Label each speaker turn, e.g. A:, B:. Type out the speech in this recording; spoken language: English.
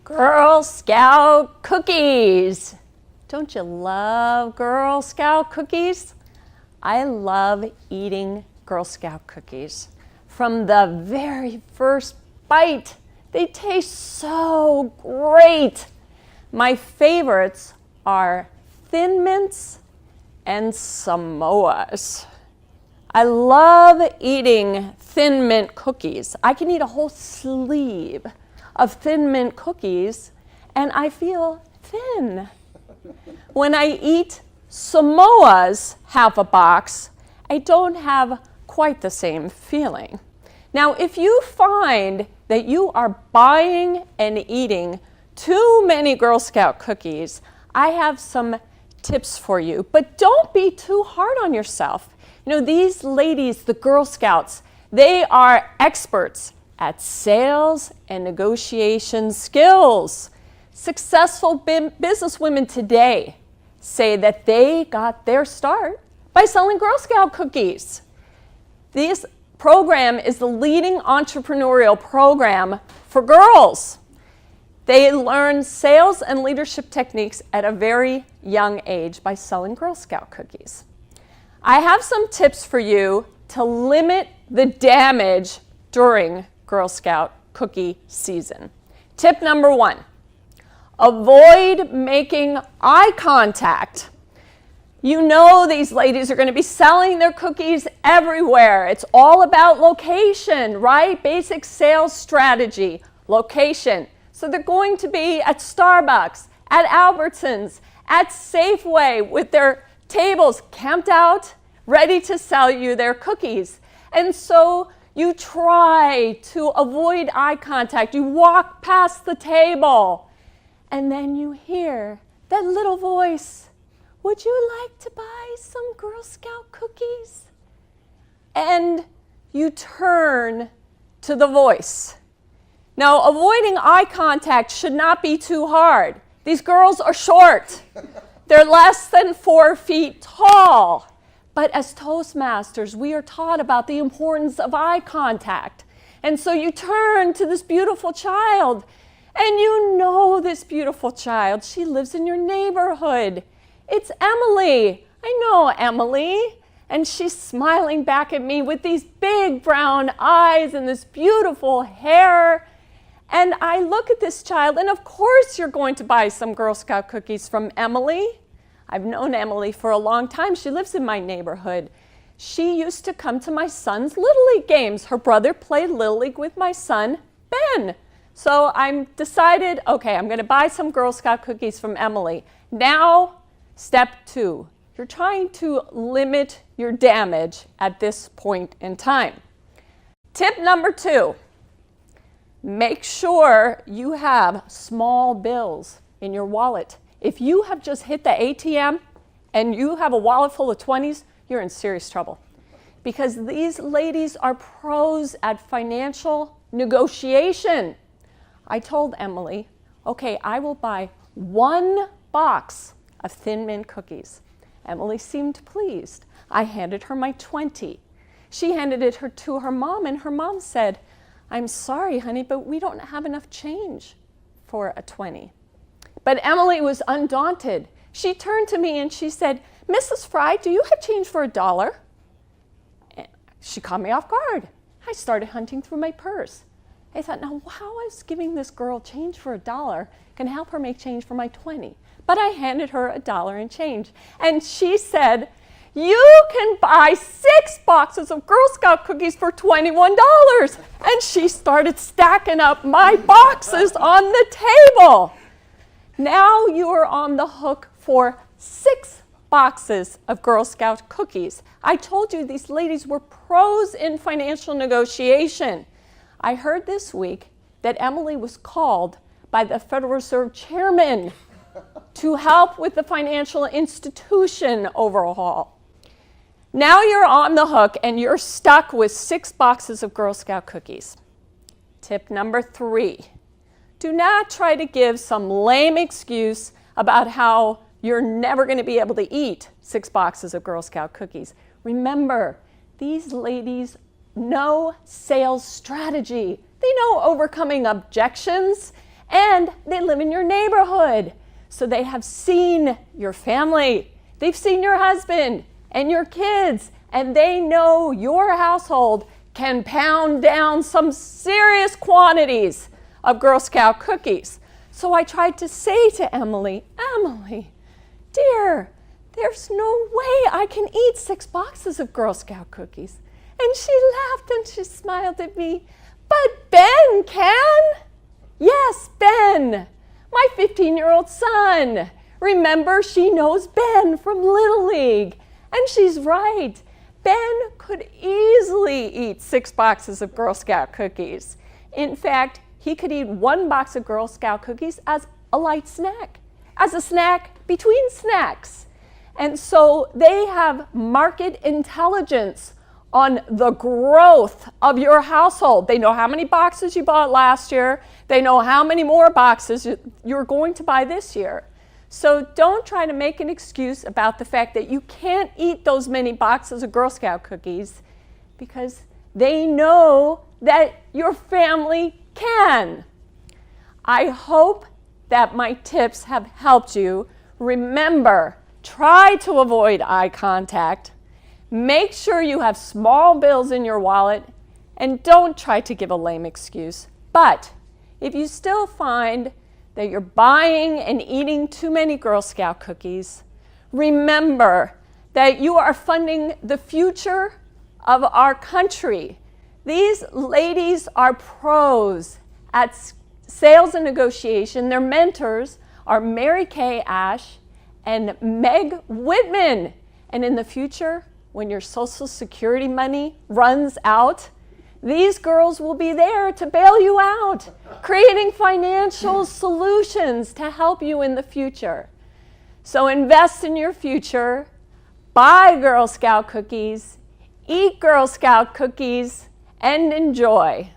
A: Girl Scout cookies. Don't you love Girl Scout cookies? I love eating Girl Scout cookies. From the very first bite, they taste so great. My favorites are Thin Mints and Samoas. I love eating Thin Mint cookies. I can eat a whole sleeve of Thin Mint cookies and I feel thin. When I eat Samoas, half a box, I don't have quite the same feeling. Now, if you find that you are buying and eating too many Girl Scout cookies, I have some tips for you, but don't be too hard on yourself. You know, these ladies, the Girl Scouts, they are experts at sales and negotiation skills. Successful businesswomen today say that they got their start by selling Girl Scout cookies. This program is the leading entrepreneurial program for girls. They learn sales and leadership techniques at a very young age by selling Girl Scout cookies. I have some tips for you to limit the damage during Girl Scout cookie season. Tip number 1, avoid making eye contact. You know these ladies are going to be selling their cookies everywhere. It's all about location, right? Basic sales strategy, location. So they're going to be at Starbucks, at Albertsons, at Safeway with their tables camped out, ready to sell you their cookies. And so you try to avoid eye contact. You walk past the table, and then you hear that little voice, "Would you like to buy some Girl Scout cookies?" And you turn to the voice. Now, avoiding eye contact should not be too hard. These girls are short. They're less than 4 feet tall. But as Toastmasters, we are taught about the importance of eye contact. And so you turn to this beautiful child, and you know this beautiful child. She lives in your neighborhood. It's Emily. I know Emily. And she's smiling back at me with these big brown eyes and this beautiful hair. And I look at this child, and of course you're going to buy some Girl Scout cookies from Emily. I've known Emily for a long time. She lives in my neighborhood. She used to come to my son's Little League games. Her brother played Little League with my son, Ben. So I decided, okay, I'm going to buy some Girl Scout cookies from Emily. Now, step 2. You're trying to limit your damage at this point in time. Tip number 2. Make sure you have small bills in your wallet. If you have just hit the ATM and you have a wallet full of 20s, you're in serious trouble. Because these ladies are pros at financial negotiation. I told Emily, okay, I will buy 1 box of Thin Mint cookies. Emily seemed pleased. I handed her my 20. She handed it to her mom, and her mom said, "I'm sorry, honey, but we don't have enough change for a 20. But Emily was undaunted. She turned to me and she said, "Mrs. Fry, do you have change for $1?" She caught me off guard. I started hunting through my purse. I thought, now how is giving this girl change for $1 can help her make change for my 20? But I handed her $1 in change. And she said, "You can buy 6 boxes of Girl Scout cookies for $21. And she started stacking up my boxes on the table. Now you are on the hook for 6 boxes of Girl Scout cookies. I told you these ladies were pros in financial negotiation. I heard this week that Emily was called by the Federal Reserve Chairman to help with the financial institution overhaul. Now you're on the hook and you're stuck with 6 boxes of Girl Scout cookies. Tip number 3. Do not try to give some lame excuse about how you're never going to be able to eat 6 boxes of Girl Scout cookies. Remember, these ladies know sales strategy. They know overcoming objections And they live in your neighborhood. So they have seen your family. They've seen your husband and your kids. And they know your household can pound down some serious quantities of Girl Scout cookies. So I tried to say to Emily, Emily, dear, there's no way I can eat 6 boxes of Girl Scout cookies. And she laughed and she smiled at me. But Ben can. Yes, Ben, my 15-year-old son. Remember, she knows Ben from Little League. And she's right. Ben could easily eat 6 boxes of Girl Scout cookies. In fact, he could eat 1 box of Girl Scout cookies as a light snack, as a snack between snacks. And so they have market intelligence on the growth of your household. They know how many boxes you bought last year. They know how many more boxes you're going to buy this year. So don't try to make an excuse about the fact that you can't eat those many boxes of Girl Scout cookies, because they know that your family can. I hope that my tips have helped you. Remember, try to avoid eye contact. Make sure you have small bills in your wallet, and don't try to give a lame excuse. But if you still find that you're buying and eating too many Girl Scout cookies, remember that you are funding the future of our country. These ladies are pros at sales and negotiation. Their mentors are Mary Kay Ash and Meg Whitman. And in the future, when your Social Security money runs out, these girls will be there to bail you out, creating financial solutions to help you in the future. So invest in your future, buy Girl Scout cookies, eat Girl Scout cookies, and enjoy.